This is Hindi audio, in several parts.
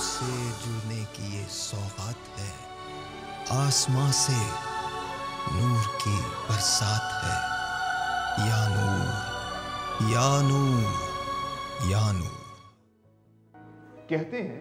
से जुड़ने की ये सौगात है, आसमां से नूर की बरसात है। या नूर, या नूर, या नूर। कहते हैं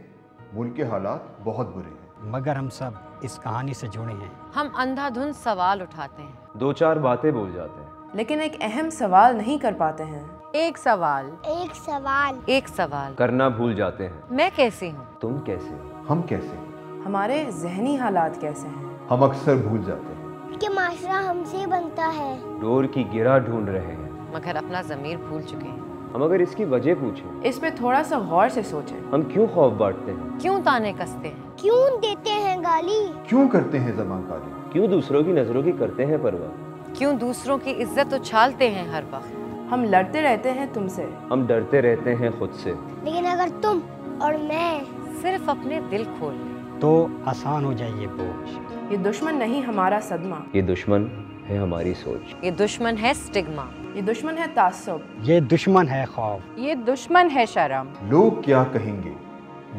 मुल्क के हालात बहुत बुरे हैं, मगर हम सब इस कहानी से जुड़े हैं। हम अंधाधुंध सवाल उठाते हैं, दो चार बातें बोल जाते हैं, लेकिन एक अहम सवाल नहीं कर पाते हैं। एक सवाल एक सवाल करना भूल जाते हैं। मैं कैसी हूँ, तुम कैसे हो? हम कैसे हैं? हमारे जहनी हालात कैसे हैं? हम अक्सर भूल जाते हैं कि माशरा हमसे बनता है। डोर की गिरा ढूंढ रहे हैं मगर अपना ज़मीर भूल चुके हैं। हम। अगर इसकी वजह पूछें, इस पे थोड़ा सा गौर से सोचें। हम क्यों खौफ बांटते हैं? क्यों ताने कसते हैं, क्यों देते हैं गाली? क्यों करते हैं ज़बानकारी? क्यों दूसरों की नजरों की करते हैं परवाह? क्यों दूसरों की इज्जत उछालते हैं हर वक्त। हम लड़ते रहते हैं तुमसे, हम डरते रहते हैं खुद से। लेकिन अगर तुम और मैं सिर्फ अपने दिल खोल लें तो आसान हो जाए ये बोझ। ये दुश्मन नहीं हमारा सदमा, ये दुश्मन है हमारी सोच। ये दुश्मन है स्टिग्मा, ये दुश्मन है तासुब, ये दुश्मन है खौफ, ये दुश्मन है शर्म। लोग क्या कहेंगे,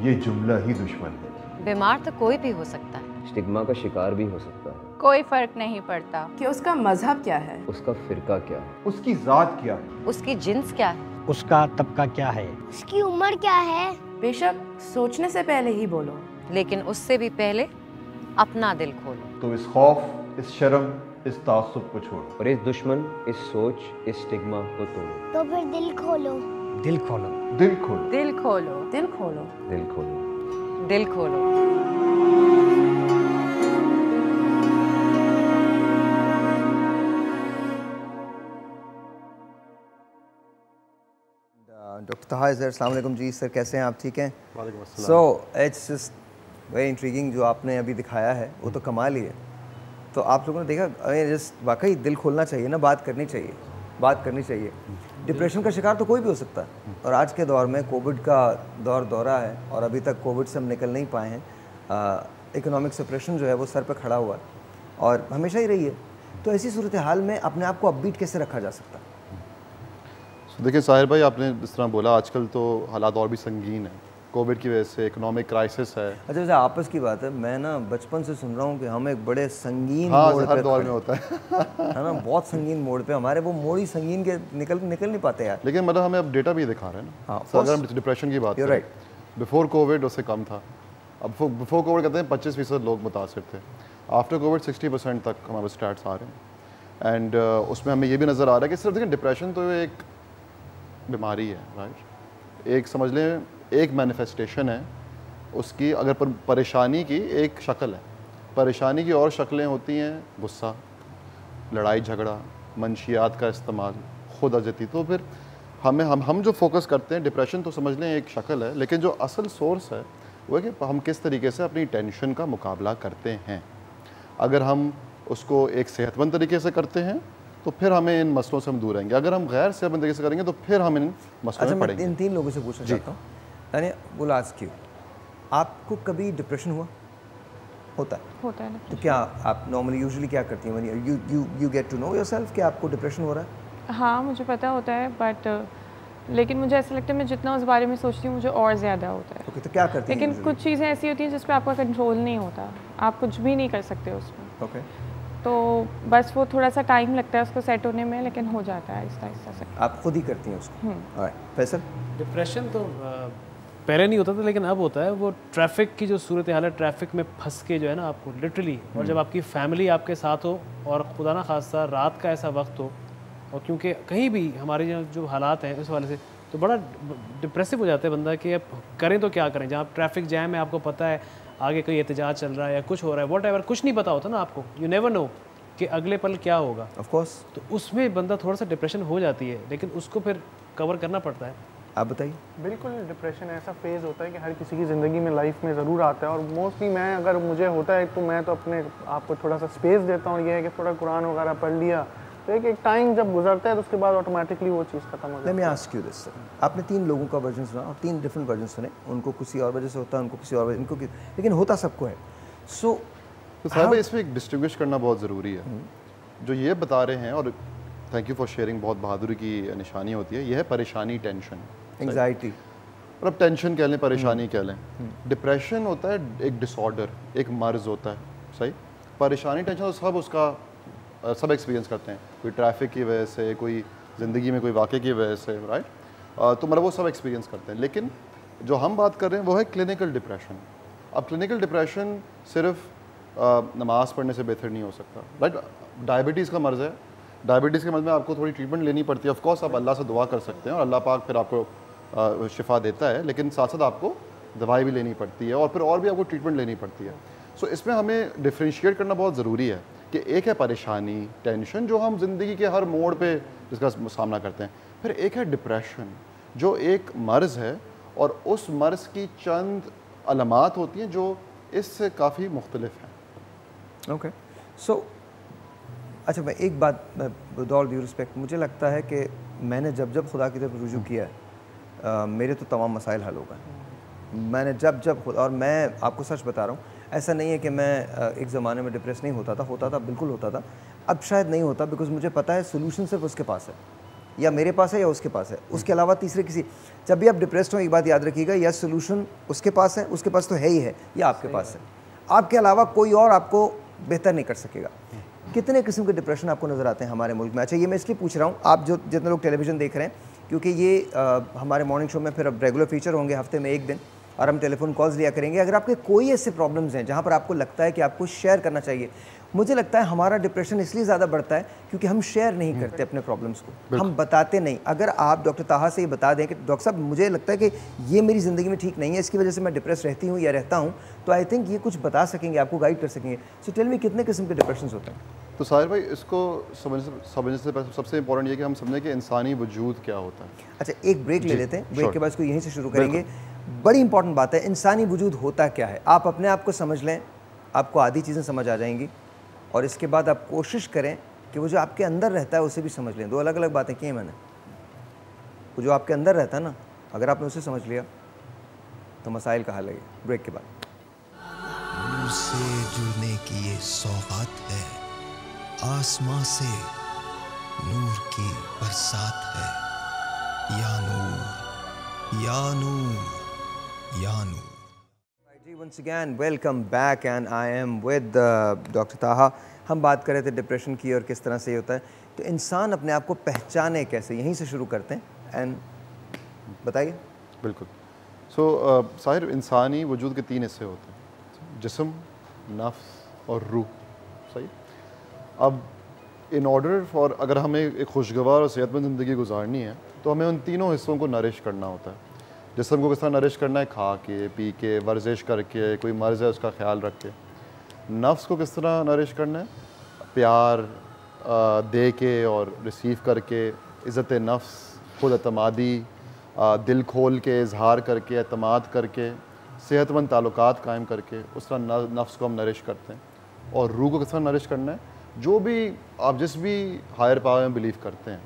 ये जुमला ही दुश्मन है। बीमार तो कोई भी हो सकता है, स्टिग्मा का शिकार भी हो सकता है। कोई फर्क नहीं पड़ता कि उसका मजहब क्या है, उसका फिरका क्या है, उसकी जात क्या है, उसकी जिन्स क्या है, उसका तबका क्या है। उसकी उम्र क्या है। बेशक सोचने से पहले ही बोलो। लेकिन उससे भी पहले अपना दिल खोलो। तो इस खौफ, इस शर्म, इस तासुब को छोड़ो और इस दुश्मन, इस सोच, इस स्टिग्मा को तोड़ो। तो फिर दिल खोलो। दिल खोलो, दिल खोलो, दिल खोलो, दिल खोलो, दिल खोलो, दिल खोलो। डॉक्टर तहा सर, अस्सलाम वालेकुम जी। सर कैसे हैं आप? ठीक हैं? वालेकुम अस्सलाम। So it's just very intriguing जो आपने अभी दिखाया है, वो तो कमाल ही है। तो आप लोगों ने देखा, जस्ट वाकई दिल खोलना चाहिए ना, बात करनी चाहिए, बात करनी चाहिए। डिप्रेशन का शिकार तो कोई भी हो सकता है, और आज के दौर में कोविड का दौरा है और अभी तक कोविड से हम निकल नहीं पाए हैं। इकोनॉमिक सेपरेशन जो है वो सर पे खड़ा हुआ है और हमेशा ही रही है। तो ऐसी सूरत हाल में अपने आप को अपबीट कैसे रखा जा सकता है? देखिए साहिर भाई, आपने जिस तरह बोला, आजकल तो हालात और भी संगीन है। कोविड की वजह से इकोनॉमिक क्राइसिस है। अच्छा, वैसे आपस की बात है, मैं ना बचपन से सुन रहा हूँ कि हम एक बड़े संगीन हाँ, मोड़ हर पे दौर में होता है है ना, बहुत संगीन मोड़ पे। हमारे वो मोड़ ही संगीन के निकल नहीं पाते यार। लेकिन मतलब हमें अब डेटा भी दिखा रहे हैं ना। हाँ, so, अगर हम डिप्रेशन की बात करें, राइट, बिफोर कोविड उससे कम था। अब बिफोर कोविड कहते हैं 25% लोग मुतासिर थे। आफ्टर कोविड 60% तक हमारे स्टैट्स आ रहे हैं। एंड उसमें हमें ये भी नज़र आ रहा है कि सिर्फ देखिए, डिप्रेशन तो एक बीमारी है, राइट। एक समझ लें, एक मैनिफेस्टेशन है उसकी। अगर परेशानी की एक शक्ल है, परेशानी की और शक्लें होती हैं गुस्सा, लड़ाई झगड़ा, मंशियात का इस्तेमाल, खुद अजती। तो फिर हम जो फोकस करते हैं, डिप्रेशन तो समझ लें एक शक्ल है, लेकिन जो असल सोर्स है वो है कि हम किस तरीके से अपनी टेंशन का मुकाबला करते हैं। अगर हम उसको एक सेहतमंद तरीके से करते हैं तो फिर हमें इन मसलों से हम दूर रहेंगे। अगर हम गैर सेहतमंद तरीके से करेंगे तो फिर हम इन मसलों में पड़ेंगे। इन तीन लोगों से पूछना चाहता हूँ, यानी वो आस्क यू, आपको कभी डिप्रेशन हुआ? होता है ना? तो क्या आप नॉर्मली यूजुअली क्या करती हैं? You get to know yourself कि आपको डिप्रेशन हो रहा है? हाँ, मुझे पता होता है, बट लेकिन मुझे ऐसा लगता है मैं जितना उस बारे में सोचती हूँ मुझे और ज़्यादा होता है। ओके, तो क्या करती हैं? लेकिन कुछ चीज़ें ऐसी होती हैं जिस पर आपका कंट्रोल नहीं होता, आप कुछ भी नहीं कर सकते उसमें। ओके, तो बस वो थोड़ा सा टाइम लगता है उसको सेट होने में, लेकिन हो जाता है आहिस्ता आहिस्ता से। आप खुद ही करती हैं उसको? फैसल? डिप्रेशन तो पहले नहीं होता था, लेकिन अब होता है। वो ट्रैफिक की जो सूरत हाल है, ट्रैफिक में फंस के जो है ना आपको लिटरली, और जब आपकी फैमिली आपके साथ हो और खुदा ना खास्ता रात का ऐसा वक्त हो, और क्योंकि कहीं भी हमारे जो हालात हैं इस वाले से, तो बड़ा डिप्रेसिव हो जाता है बंदा कि अब करें तो क्या करें। जहाँ ट्रैफिक जैम है, आपको पता है आगे कोई एहतजाज चल रहा है या कुछ हो रहा है, व्हाटएवर, कुछ नहीं पता होता ना आपको, यू नेवर नो कि अगले पल क्या होगा। ऑफ कोर्स, तो उसमें बंदा थोड़ा सा डिप्रेशन हो जाती है, लेकिन उसको फिर कवर करना पड़ता है। आप बताइए। बिल्कुल, डिप्रेशन ऐसा फेज़ होता है कि हर किसी की ज़िंदगी में, लाइफ में ज़रूर आता है। और मोस्टली मैं, अगर मुझे होता है तो मैं तो अपने आप को थोड़ा सा स्पेस देता हूँ। ये है कि थोड़ा कुरान वगैरह पढ़ लिया, तो एक टाइम जब गुजरता है तो उसके बाद ऑटोमेटिकली वो चीज़ खत्म हो जाती है। Let me ask you this, आपने 3 लोगों का वर्जन सुना और 3 डिफरेंट वर्जन सुने। उनको किसी और वजह से होता है, उनको किसी और वजह, इनको लेकिन होता सबको है। सो तो साहब इसमें एक डिस्टिंग्विश करना बहुत ज़रूरी है। जो ये बता रहे हैं, और थैंक यू फॉर शेयरिंग, बहुत बहादुरी की निशानी होती है, यह है परेशानी, टेंशन, एंग्जाइटी। और अब टेंशन कह लें, परेशानी कह लें। डिप्रेशन होता है एक डिसऑर्डर, एक मर्ज होता है, सही। परेशानी टेंशन तो सब उसका सब एक्सपीरियंस करते हैं, कोई ट्रैफिक की वजह से, कोई ज़िंदगी में कोई वाक़े की वजह से, राइट। तो मतलब वो सब एक्सपीरियंस करते हैं। लेकिन जो हम बात कर रहे हैं वो है क्लिनिकल डिप्रेशन। अब क्लिनिकल डिप्रेशन सिर्फ नमाज़ पढ़ने से बेहतर नहीं हो सकता, राइट। डायबिटीज़ का मर्ज़ है, डायबिटीज़ के मर्ज़ में आपको थोड़ी ट्रीटमेंट लेनी पड़ती है। ऑफ कोर्स आप अल्लाह से दुआ कर सकते हैं और अल्लाह पाक फिर आपको शिफा देता है, लेकिन साथ साथ आपको दवाई भी लेनी पड़ती है और फिर और भी आपको ट्रीटमेंट लेनी पड़ती है। सो इसमें हमें डिफ्रेंशिएट करना बहुत ज़रूरी है कि एक है परेशानी, टेंशन जो हम ज़िंदगी के हर मोड़ पे जिसका सामना करते हैं, फिर एक है डिप्रेशन जो एक मर्ज़ है और उस मर्ज़ की चंद अलामात होती हैं जो इससे काफ़ी मुख्तलिफ हैं। ओके, सो अच्छा, मैं एक बात विद ऑल ड्यू रिस्पेक्ट, मुझे लगता है कि मैंने जब जब खुदा की तरफ रुजू किया है मेरे तो तमाम मसाइल हल हो गए। मैंने जब जब खुद, और मैं आपको सच बता रहा हूँ, ऐसा नहीं है कि मैं एक ज़माने में डिप्रेस नहीं होता था, बिल्कुल होता था। अब शायद नहीं होता, बिकॉज मुझे पता है सोल्यूशन सिर्फ उसके पास है, या मेरे पास है या उसके पास है, उसके अलावा तीसरे किसी। जब भी आप डिप्रेस्ड हो, एक बात याद रखिएगा, या सोल्यूशन उसके पास है, उसके पास तो है ही है, या आपके पास है। आपके अलावा कोई और आपको बेहतर नहीं कर सकेगा। कितने किस्म के डिप्रेशन आपको नज़र आते हैं हमारे मुल्क में? अच्छा, ये मैं इसलिए पूछ रहा हूँ, आप जो जितने लोग टेलीविज़न देख रहे हैं, क्योंकि ये हमारे मॉर्निंग शो में फिर अब रेगुलर फीचर होंगे हफ्ते में एक दिन, और हम टेलीफोन कॉल्स लिया करेंगे। अगर आपके कोई ऐसे प्रॉब्लम्स हैं जहाँ पर आपको लगता है कि आपको शेयर करना चाहिए, मुझे लगता है हमारा डिप्रेशन इसलिए ज़्यादा बढ़ता है क्योंकि हम शेयर नहीं करते अपने प्रॉब्लम्स को, हम बताते नहीं। अगर आप डॉक्टर ताहा से ये बता दें कि डॉक्टर साहब मुझे लगता है कि ये मेरी ज़िंदगी में ठीक नहीं है, इसकी वजह से मैं डिप्रेस रहती हूँ या रहता हूँ, तो आई थिंक ये कुछ बता सकेंगे, आपको गाइड कर सकेंगे। सो टेल मी, कितने किस्म के डिप्रेशन होते हैं? तो साहिर भाई, इसको समझने से पहले सबसे इंपॉर्टेंट ये कि हम समझें कि इंसानी वजूद क्या होता है। अच्छा, एक ब्रेक ले लेते हैं, ब्रेक के बाद इसको यहीं से शुरू करेंगे। बड़ी इंपॉर्टेंट बात है, इंसानी वजूद होता क्या है। आप अपने आप को समझ लें, आपको आधी चीज़ें समझ आ जाएंगी, और इसके बाद आप कोशिश करें कि वो जो आपके अंदर रहता है उसे भी समझ लें। दो अलग अलग बातें की हैं मैंने। वो जो आपके अंदर रहता है ना, अगर आपने उसे समझ लिया तो मसाइल का हल है। ब्रेक के बाद। नूर से जुड़ने की ये सौगात है, आसमां से नूर की बरसात है। या नूर, या नूर, या नूर। Once again, welcome back and I am with Dr. Taha। हम बात कर रहे थे डिप्रेशन की और किस तरह से ये होता है। तो इंसान अपने आप को पहचाने कैसे, यहीं से शुरू करते हैं। एंड बताइए। बिल्कुल। सो साहिर, इंसानी वजूद के 3 हिस्से होते हैं, जिस्म, नफ्स और रूह, सही। अब इन ऑर्डर फॉर, अगर हमें एक खुशगवार और सेहतमंद ज़िंदगी गुजारनी है तो हमें उन तीनों हिस्सों को नरिश करना होता है। जिस्म को किस तरह नरिश करना है? खा के, पी के, वर्जिश करके, कोई मर्ज़ है उसका ख्याल रख के। नफ्स को किस तरह नरिश करना है? प्यार दे के और रिसीव करके, इज़्ज़त नफ्स, खुद अतमादी, दिल खोल के इजहार करके, एतमाद करके, सेहतमंद ताल्लुकात कायम करके, उस तरह नफ्स को हम नरिश करते हैं। और रूह को किस तरह नरिश करना है? जो भी आप जिस भी हायर पावर में बिलीव करते हैं,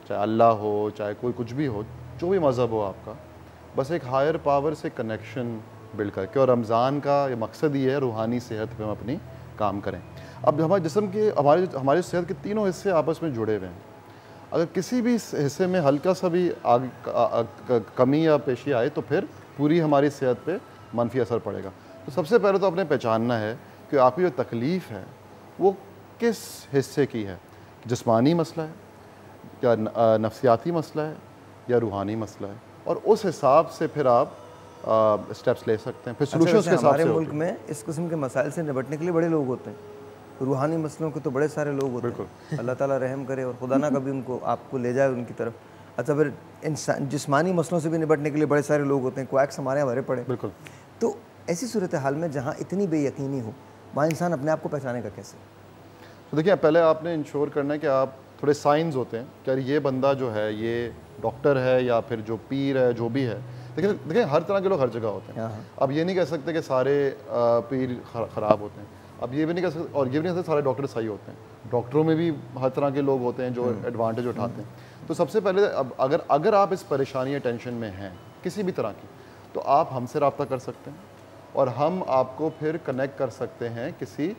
चाहे अल्लाह हो, चाहे कोई कुछ भी हो, जो भी मज़हब हो आपका, बस एक हायर पावर से कनेक्शन बिल्ड करके। और रमज़ान का ये मकसद ही है रूहानी सेहत पे हम अपनी काम करें। अब हमारे जिस्म के, हमारे सेहत के तीनों हिस्से आपस में जुड़े हुए हैं। अगर किसी भी हिस्से में हल्का सा भी कमी या पेशी आए तो फिर पूरी हमारी सेहत पे मनफी असर पड़ेगा। तो सबसे पहले तो आपने पहचानना है कि आपकी जो तकलीफ़ है वो किस हिस्से की है। जिस्मानी मसला है, या नफ्सियाती मसला है, या रूहानी मसला है, और उस हिसाब से फिर आप स्टेप्स ले सकते हैं। फिर सोल्यूशन के हिसाब से। हमारे मुल्क में इस किस्म के मसाइल से निपटने के लिए बड़े लोग होते हैं, रूहानी मसलों के तो बड़े सारे लोग होते हैं। अल्लाह ताला रहम करे और खुदा ना कभी उनको आपको ले जाए उनकी तरफ। अच्छा, फिर इंसान जिस्मानी मसलों से भी निपटने के लिए बड़े सारे लोग होते हैं, क्वैक्स हमारे यहाँ भरे पड़े। बिल्कुल। तो ऐसी सूरत हाल में जहाँ इतनी बेयकीनी हो, वहाँ इंसान अपने आप को पहचानेगा कैसे? तो देखिए, पहले आपने इंश्योर करना है कि आप थोड़े साइंस होते हैं कि यार ये बंदा जो है ये डॉक्टर है या फिर जो पीर है, जो भी है। देखिए हर तरह के लोग हर जगह होते हैं। अब ये नहीं कह सकते कि सारे पीर ख़राब होते हैं। अब ये भी नहीं कह सकते, और ये भी नहीं कह सकते सारे डॉक्टर सही होते हैं। डॉक्टरों में भी हर तरह के लोग होते हैं जो एडवांटेज उठाते हैं। तो सबसे पहले अब अगर आप इस परेशानी या टेंशन में हैं किसी भी तरह की, तो आप हमसे रब्ता कर सकते हैं और हम आपको फिर कनेक्ट कर सकते हैं किसी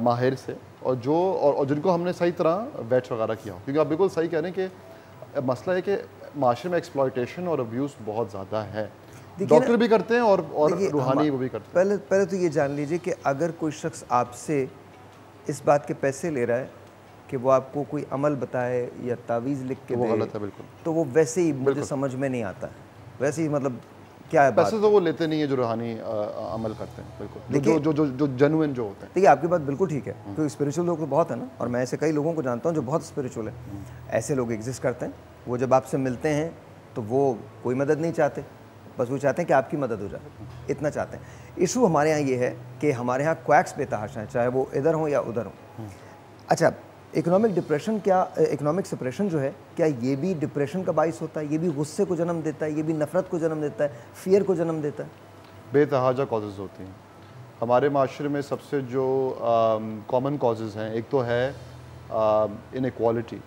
माहिर से, और जिनको हमने सही तरह वेट वगैरह किया हो। क्योंकि आप बिल्कुल सही कह रहे हैं कि मसला है कि माशरे में एक्सप्लॉयटेशन और अब्यूज़ बहुत ज़्यादा है। देखिए डॉक्टर भी करते हैं और देखिए, रूहानी वो भी करते हैं। पहले तो ये जान लीजिए कि अगर कोई शख्स आपसे इस बात के पैसे ले रहा है कि वो आपको कोई अमल बताए या तावीज़ लिख के तो वो दे, गलत है बिल्कुल। तो वो वैसे ही मुझे समझ में नहीं आता है। वैसे ही मतलब क्या है बात? पैसे तो वो लेते नहीं है जो रूहानी अमल करते हैं, बिल्कुल। जो जो जो जो जेन्युइन जो होते हैं। देखिए आपकी बात बिल्कुल ठीक है, क्योंकि स्पिरिचुअल लोग तो बहुत है ना, और मैं ऐसे कई लोगों को जानता हूँ जो बहुत स्पिरिचुअल है। ऐसे लोग एग्जिस्ट करते हैं। वो जब आपसे मिलते हैं तो वो कोई मदद नहीं चाहते, बस वो चाहते हैं कि आपकी मदद हो जाए, इतना चाहते हैं। इशू हमारे यहाँ ये है कि हमारे यहाँ क्वैक्स बेतहाशा हैं, चाहे वो इधर हों या उधर हों। अच्छा, इकोनॉमिक डिप्रेशन क्या, इकोनॉमिक सेपरेशन जो है, क्या ये भी डिप्रेशन का बाइस होता है? ये भी गुस्से को जन्म देता है? ये भी नफ़रत को जन्म देता है? फियर को जन्म देता है? बेतहाजा कॉजेज़ होती हैं हमारे माशरे में। सबसे जो कॉमन कॉजेज़ हैं, एक तो है इनइक्वालिटी।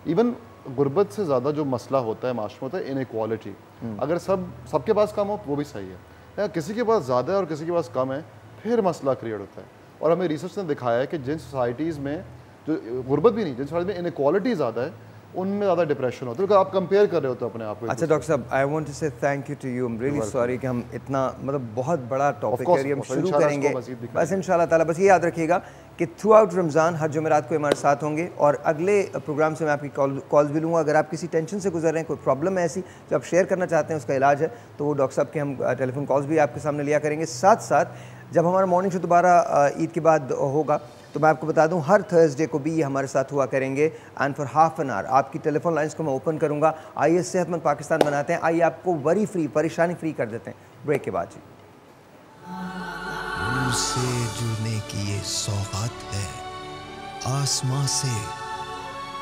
इवन गुर्बत से ज़्यादा जो मसला होता है माशरे में होता है इनइक्वालिटी। अगर सबके पास कम हो वो भी सही है, या किसी के पास ज़्यादा है और किसी के पास कम है, फिर मसला क्रिएट होता है। और हमें रिसर्च ने दिखाया है कि जिन सोसाइटीज़ में जो गुर्बत भी नहीं, जिन सोसाइटी में इनइक्वालिटी ज़्यादा है, उनमें ज़्यादा डिप्रेशन होता है, क्योंकि आप कंपेयर कर रहे होते हो अपने आप को। अच्छा डॉक्टर साहब, I want to say thank you to you. I am really sorry कि हम इतना मतलब बहुत बड़ा टॉपिक है, हम शुरू करेंगे बस इंशाल्लाह ताला। बस ये याद रखिएगा कि थ्रू आउट रमज़ान हर जुमेरात को हमारे साथ होंगे, और अगले प्रोग्राम से मैं आपकी कॉल्स भी लूँगा। अगर आप किसी टेंशन से गुजर रहे हैं, कोई प्रॉब्लम है ऐसी जो आप शेयर करना चाहते हैं, उसका इलाज है, तो वो डॉक्टर साहब के हम टेलीफोन कॉल्स भी आपके सामने लिया करेंगे। साथ साथ जब हमारा मॉर्निंग शो दोबारा ईद के बाद होगा, तो मैं आपको बता दूं हर थर्सडे को भी ये हमारे साथ हुआ करेंगे, and for half an hour आपकी टेलीफोन लाइंस को मैं ओपन करूंगा। आइए सेहतमंद पाकिस्तान बनाते हैं, आइए आपको वरी फ्री, परेशानी फ्री कर देते हैं ब्रेक के बाद। जी, नूर से जुड़ने की ये सौगात है, आसमां से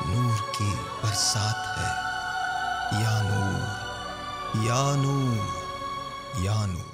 नूर की बरसात है। या नूर, या नूर, या नूर।